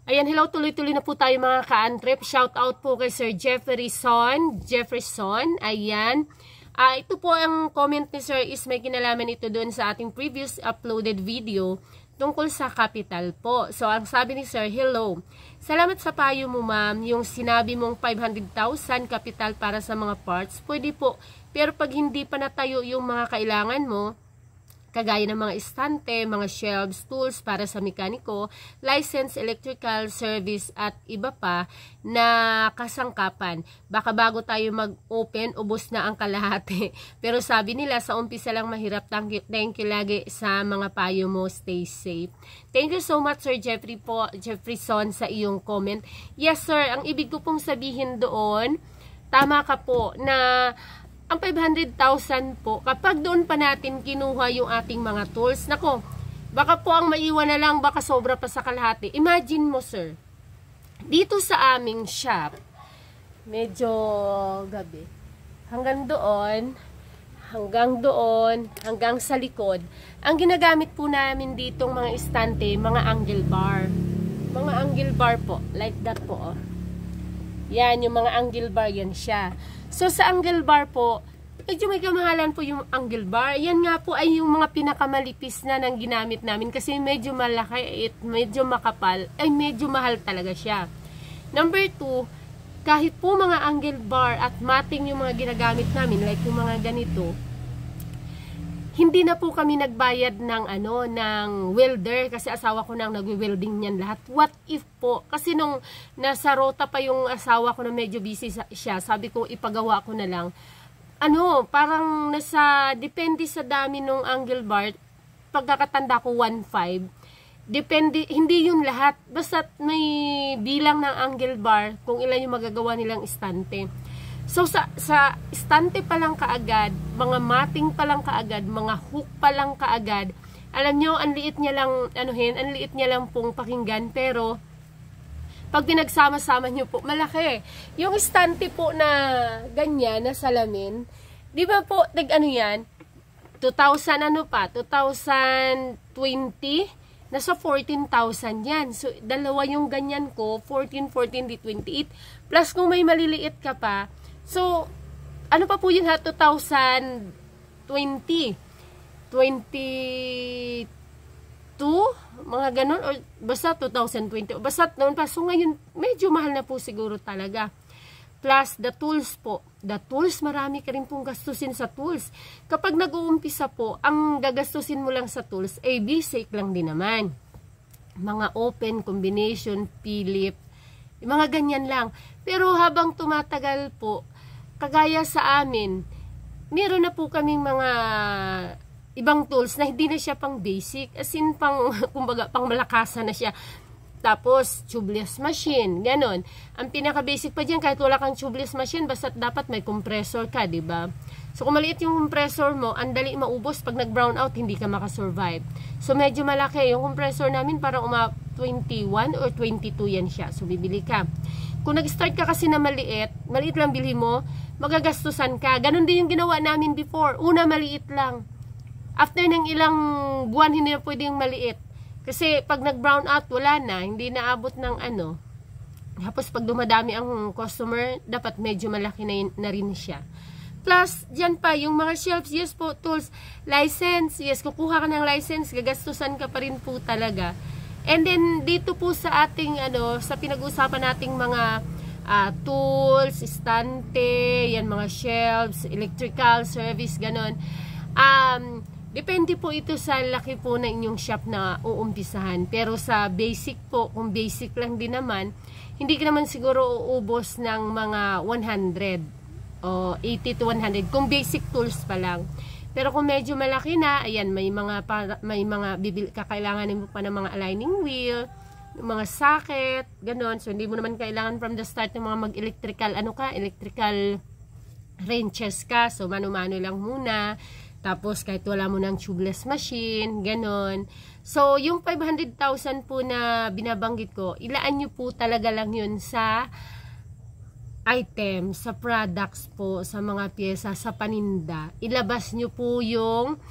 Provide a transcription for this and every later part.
Ayan, hello, tuloy-tuloy na po tayo mga ka-antrip. Shout out po kay Sir Jefferson. Ayan. Ito po ang comment ni Sir is may kinalaman ito doon sa ating previous uploaded video tungkol sa capital po. So, ang sabi ni Sir, hello. Salamat sa payo mo, ma'am. Yung sinabi mong 500,000 capital para sa mga parts, pwede po. Pero pag hindi pa natayo yung mga kailangan mo, kagaya ng mga estante, mga shelves, tools para sa mekaniko, license, electrical, service at iba pa na kasangkapan. Baka bago tayo mag-open, ubos na ang kalahati. Pero sabi nila, sa umpisa lang mahirap. Thank you lagi sa mga payo mo. Stay safe. Thank you so much, Sir Jefferson, sa iyong comment. Yes, sir. Ang ibig ko pong sabihin doon, tama ka po, na ang 500,000 po, kapag doon pa natin kinuha yung ating mga tools, nako, baka po ang maiwan na lang, baka sobra pa sa kalahati. Imagine mo, sir, dito sa aming shop, medyo gabi, hanggang sa likod, ang ginagamit po namin ditong mga estante, mga angle bar. Mga angle bar po, like that po, oh. Yan, yung mga angle bar, yan siya. So, sa angle bar po, medyo may kamahalan po yung angle bar. Yan nga po ay yung mga pinakamalipis na nang ginamit namin kasi medyo malaki at medyo makapal, ay medyo mahal talaga siya. Number 2, kahit po mga angle bar at matting yung mga ginagamit namin, like yung mga ganito, hindi na po kami nagbayad ng ng welder kasi asawa ko nang nagwe-welding niyan lahat. What if po? Kasi nung nasa rota pa yung asawa ko na medyo busy siya, sabi ko ipagawa ko na lang. Parang depende sa dami ng angle bar, pagkakatanda ko 1.5. Depende, hindi yun lahat. Basta may bilang ng angle bar kung ilan yung magagawa nilang estante. So, sa estante pa lang kaagad, mga matting pa lang kaagad, mga hook pa lang kaagad, alam nyo, ang liit niya lang, ang liit niya lang pong pakinggan, pero, pag pinagsama-sama nyo po, malaki. Yung estante po na ganyan, na salamin, di ba po, yan, 2020, nasa 14,000 yan. So, dalawa yung ganyan ko, 14, di 28, plus kung may maliliit ka pa. So, ano pa po yun ha? 2022? Mga ganun? Or basta 2020? Basta noon pa. So, ngayon, medyo mahal na po siguro talaga. Plus, the tools po. The tools, marami ka rin pong gastusin sa tools. Kapag nag-uumpisa po, ang gagastusin mo lang sa tools, ay basic lang din naman. Mga open, combination, Philip, mga ganyan lang. Pero habang tumatagal po, kagaya sa amin, meron na po kaming mga ibang tools na hindi na siya pang basic, as in kumbaga, pang malakasan na siya. Tapos, tubeless machine, ganon. Ang pinaka-basic pa dyan, kahit wala kang tubeless machine, basta dapat may compressor ka, diba? So, kung maliit yung compressor mo, ang dali maubos. Pag nag-brown out, hindi ka makasurvive. So, medyo malaki. Yung compressor namin, parang 21 or 22 yan siya. So, bibili ka. Kung nag-start ka kasi na maliit lang bilhin mo, magagastusan ka. Ganon din yung ginawa namin before. Una, maliit lang. After ng ilang buwan, hindi na pwedeng maliit. Kasi pag nag-brown out, wala na. Hindi naabot ng Tapos pag dumadami ang customer, dapat medyo malaki na rin siya. Plus, dyan pa, yung mga shelves, yes po, tools, license, yes, kukuha ka ng license, gagastusan ka pa rin po talaga. And then, dito po sa ating, sa pinag-usapan nating mga tools, estante, yan, mga shelves, electrical, service, ganon. Depende po ito sa laki po na inyong shop na uumpisahan. Pero sa basic po, kung basic lang din naman, hindi ka naman siguro uubos ng mga 100 o 80 to 100 kung basic tools pa lang. Pero kung medyo malaki na, ayan, may mga kakailangan mo pa ng mga aligning wheel, mga socket, ganon. So, hindi mo naman kailangan from the start ng mga mag-electrical, electrical wrenches ka. So, mano-mano lang muna. Tapos, kahit wala mo ng tubeless machine, ganon. So, yung 500,000 po na binabanggit ko, ilaan nyo po talaga lang yun sa items, sa products po, sa mga pyesa, sa paninda. Ilabas nyo po yung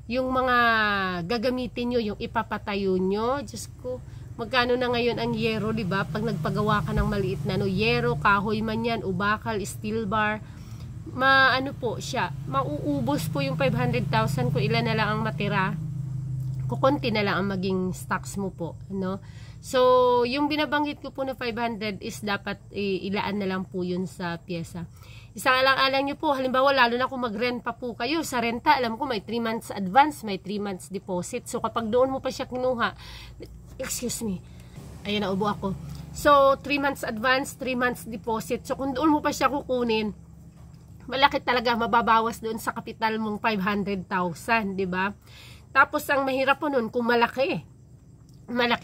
mga gagamitin nyo, yung ipapatayo nyo. Diyos ko, Magkano na ngayon ang yero, di ba? Pag nagpagawa ka ng maliit na yero, kahoy man yan, ubakal, steel bar, ano po siya, mauubos po yung 500,000 kung ilan na lang ang matira. Kukunti na lang ang maging stocks mo po, no? So, yung binabanggit ko po na 500 is dapat ilaan na lang po yun sa pyesa. Isang alang-alang nyo po, halimbawa lalo na kung mag-rent pa po kayo, sa renta, alam ko may 3 months advance, may 3 months deposit. So, kapag doon mo pa siya kinuha, excuse me, ayun, naubo ako. So, 3 months advance, 3 months deposit. So, kung doon mo pa siya kukunin, malaki talaga, mababawas doon sa kapital mong 500,000, di ba? Tapos, ang mahirap po nun, kung malaki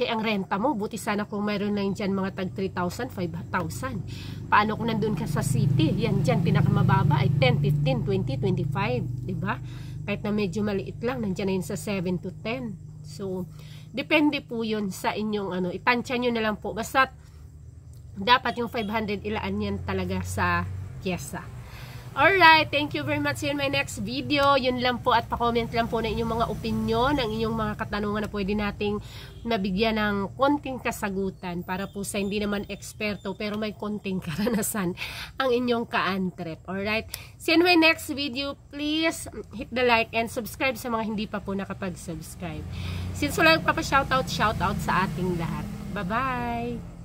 ang renta mo, buti sana kung mayroon na dyan mga tag 3,000, 5,000. Paano kung nandun ka sa city? Yan dyan, pinakamababa ay 10, 15, 20, 25, diba? Kahit na medyo maliit lang, nandyan na yun sa 7 to 10. So, depende po yun sa inyong, itansya nyo na lang po. Basta, dapat yung 500 ilaan yan talaga sa pyesa. Alright, thank you very much. See you in my next video. Yun lang po, at pa-comment lang po na inyong mga opinion, ang inyong mga katanungan na pwede nating nabigyan ng konting kasagutan para po sa hindi naman eksperto pero may konting karanasan ang inyong ka-antrep. Alright, see you in my next video. Please hit the like and subscribe sa mga hindi pa po nakapag-subscribe. Since wala nagpapa-shoutout sa ating lahat. Bye-bye!